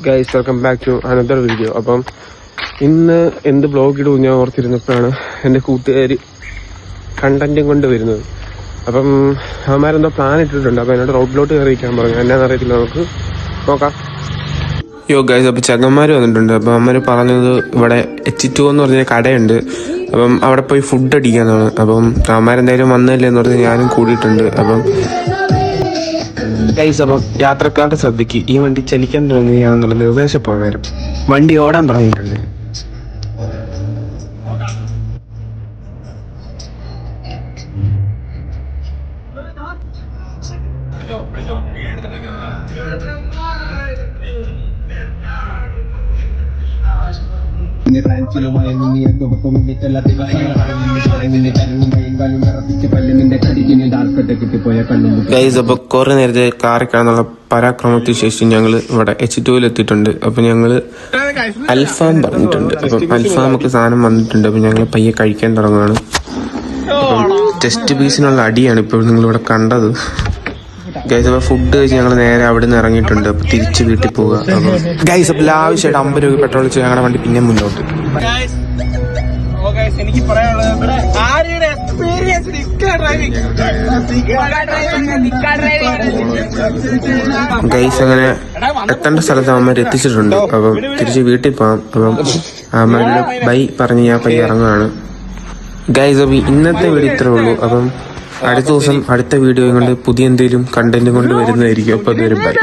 Guys, welcome back to another video. അപ്പം ഇന്ന് എന്ത് ബ്ലോഗ് ഇടും ഞാൻ ഓർത്തിരുന്നപ്പോഴാണ് എൻ്റെ കൂട്ടുകാർ കണ്ടന്റും കൊണ്ട് വരുന്നത്. അപ്പം അവന്മാരെന്തോ പ്ലാൻ ഇട്ടിട്ടുണ്ട്. അപ്പം എന്നോട് റോഡിലോട്ട് കയറിയിരിക്കാൻ പറഞ്ഞു. എന്നാന്ന് അറിയത്തില്ല, നമുക്ക് നോക്കാം. ഗൈസ്, അപ്പോൾ ചങ്ങന്മാർ വന്നിട്ടുണ്ട്. അപ്പം അവന്മാർ പറഞ്ഞത് ഇവിടെ H2 എന്ന് പറഞ്ഞ കടയുണ്ട്, അപ്പം അവിടെ പോയി ഫുഡ് അടിക്കാന്നാണ്. അപ്പം അവന്മാരെന്തായാലും വന്നില്ലേ എന്ന് പറഞ്ഞ് ഞാനും കൂടിയിട്ടുണ്ട്. അപ്പം ഗൈസ്, അപ്പം യാത്രക്കാരുടെ ശ്രദ്ധയ്ക്ക് ഈ വണ്ടി ചലിക്കാൻ തുടങ്ങുകയാണെന്നുള്ള നിർദ്ദേശപ്രകാരം വണ്ടി ഓടാൻ തുടങ്ങിയിട്ടുണ്ട്. അപ്പൊ കുറെ നേരത്തെ കാറിൽ കിടന്നുള്ള പരാക്രമത്തിന് ശേഷം ഞങ്ങള് ഇവിടെ H2 എത്തിയിട്ടുണ്ട്. അപ്പൊ ഞങ്ങള് അൽഫാം പറഞ്ഞിട്ടുണ്ട്. അപ്പം അൽഫാമൊക്കെ സാധനം വന്നിട്ടുണ്ട്. അപ്പൊ ഞങ്ങൾ പയ്യെ കഴിക്കാൻ തുടങ്ങുകയാണ്. അപ്പം ടെസ്റ്റ് പീസിനുള്ള അടിയാണ് ഇപ്പോൾ നിങ്ങളിവിടെ കണ്ടത്. ഗൈസ്, അപ്പോൾ ഫുഡ് കഴിച്ച് ഞങ്ങൾ നേരെ അവിടെ നിന്ന് ഇറങ്ങിയിട്ടുണ്ട്. അപ്പോൾ തിരിച്ച് വീട്ടിൽ പോവുക. അപ്പം ഗൈസ്, അപ്പോൾ ലാവശ്യമായിട്ട് 50 രൂപ പെട്രോൾ വെച്ച് ഞങ്ങളുടെ വണ്ടി പിന്നെ മുന്നോട്ട്. എനിക്ക് പറയാനുള്ളത് ഗൈസ്, അങ്ങനെ എത്തേണ്ട സ്ഥലത്ത് അമ്മമാർ എത്തിച്ചിട്ടുണ്ട്. അപ്പം തിരിച്ച് വീട്ടിൽ പോകാം. അപ്പം അമ്മമാരുടെ ബൈ പറഞ്ഞ് ഞാൻ പയ്യെ ഇറങ്ങുകയാണ്. ഗൈസ്, അപ്പം ഇന്നത്തെ വീഡിയോ ഇത്രേ ഉള്ളൂ. അപ്പം അടുത്ത ദിവസം അടുത്ത വീഡിയോ കൊണ്ട് പുതിയ എന്തെങ്കിലും കണ്ടന്റ് കൊണ്ട് വരുന്നതായിരിക്കും. അപ്പൊ അതൊരു ബൈ.